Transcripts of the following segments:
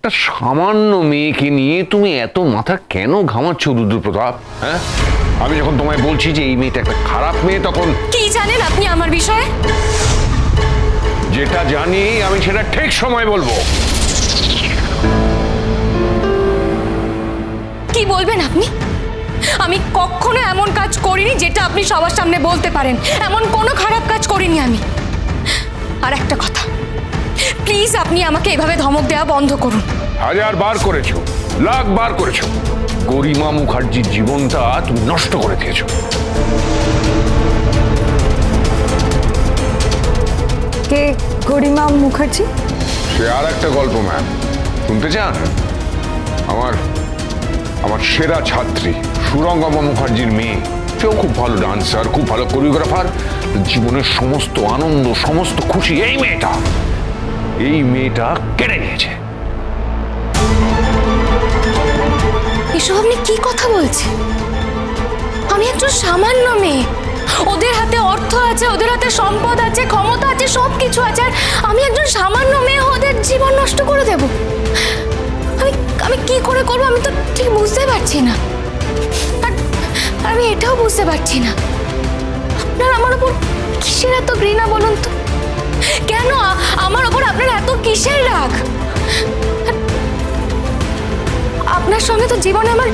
একটা সামান্য মেয়েকে নিয়ে তুমি এত মাথা কেন ঘামাচ্ছ রুদ্রপ্রতাপ? হ্যাঁ, আমি যখন তোমায় বলছি যে এই মেয়েটা একটা খারাপ মেয়ে, তখন কি জানেন আপনি আমার বিষয়ে? যেটা জানি আমি সেটা ঠিক সময় বলবো। কি বলবেন আপনি? আমি কখনো এমন কাজ করিনি যেটা আপনি সবার সামনে বলতে পারেন। এমন কোনো খারাপ কাজ করিনি আমি। আর একটা কথা, প্লিজ আপনি আমাকে এভাবে ধমক দেওয়া বন্ধ করুন। 1000 বার করেছো, লাখ বার করেছো, গরিমা মুখার্জির জীবনটা তুমি নষ্ট করে দিয়েছো। কে গরিমা মুখার্জি? সে আর একটা গল্প ম্যাম, শুনতে চান? আমার সেরা ছাত্রী সুরঙ্গমা মুখার্জির মেয়ে। সেও খুব ভালো ডান্সার, খুব ভালো কোরিওগ্রাফার। জীবনের সমস্ত আনন্দ, সমস্ত খুশি এই মেয়েটা কেড়ে নিয়েছে। এসব আপনি কি কথা বলছেন? আমি একজন সামান্য মেয়ে, ওদের হাতে অর্থ আছে, ওদের হাতে সম্পদ আছে, ক্ষমতা আছে, সবকিছু আছে, আর আমি একজন সামান্য মেয়ে ওদের জীবন নষ্ট করে দেব? আমি কি করে করবো আমি তো ঠিক বুঝতে পারছি না। আর আমি এটাও বুঝতে পারছি না আপনার আমার উপর কিসের এত ঘৃণা বলুন তো? কেন আমার উপর আপনার এত কিসের রাগ? আপনার সঙ্গে তো জীবনে আমার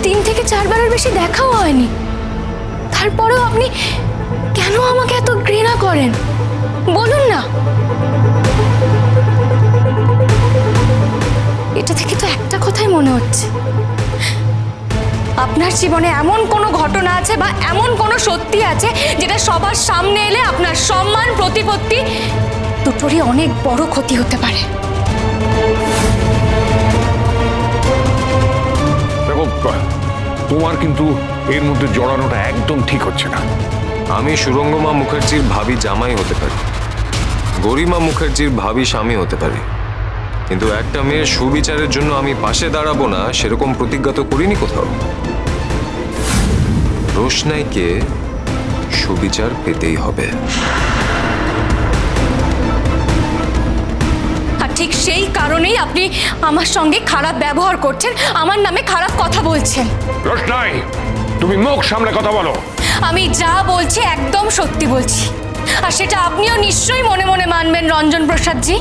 3 থেকে 4 বারের বেশি দেখাও হয়নি, তারপরেও আপনি কেন আমাকে এত ঘৃণা করেন বলুন না। এটা থেকে তো একটা কথাই মনে হচ্ছে, আপনার জীবনে এমন কোনো ঘটনা আছে বা এমন কোনো সত্যি আছে যেটা সবার সামনে এলে আপনার সম্মান, প্রতিপত্তি দুটোরই অনেক বড় ক্ষতি হতে পারে। দেখো, তোমার কিন্তু এর মধ্যে জড়ানোটা একদম ঠিক হচ্ছে না। আমি সুরঙ্গমা মুখার্জির ভাবি জামাই হতে পারি, গরিমা মুখার্জির ভাবি স্বামী হতে পারি, কিন্তু একটা মেয়ের সুবিচারের জন্য আমি পাশে দাঁড়াবো না সেরকম প্রতিজ্ঞা তো করিনি কোথাও। রোশনাইকে সুবিচার পেতেই হবে। আর ঠিক সেই কারণেই আপনি আমার সঙ্গে খারাপ ব্যবহার করছেন, আমার নামে খারাপ কথা বলছেন। রোশনাই, তুমি মুখ সামনে কথা বলো। আমি যা বলছি একদম সত্যি বলছি, আর সেটা আপনিও নিশ্চয়ই মনে মনে মানবেন রঞ্জন প্রসাদ জি।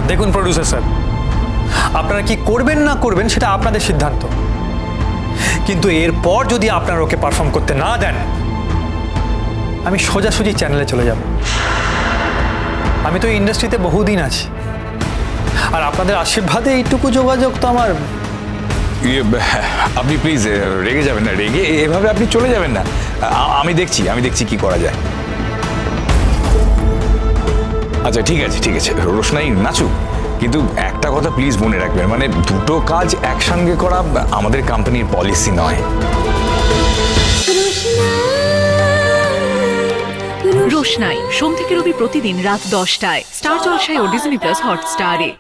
দেখুন প্রডিউসার স্যার, আপনারা কি করবেন না করবেন সেটা আপনাদের সিদ্ধান্ত, কিন্তু এরপর যদি আপনারা ওকে পারফর্ম করতে না দেন আমি সোজাসুজি চ্যানেলে চলে যাব। আমি তো ইন্ডাস্ট্রিতে বহুদিন আছি, আর আপনাদের আশীর্বাদে এইটুকু যোগাযোগ তো আমার। আপনি প্লিজ রেগে যাবেন না, রেগে এভাবে আপনি চলে যাবেন না। আমি দেখছি কি করা যায়। আচ্ছা ঠিক আছে, রোশনাই নাচুক, কিন্তু একটা কথা প্লিজ মনে রাখবেন, মানে দুটো কাজ একসঙ্গে করা আমাদের কোম্পানির পলিসি নয়। রোশনাই সোম থেকে রবি প্রতিদিন রাত 10টায় স্টার জলসায় ও ডিজনি প্লাস হটস্টারে।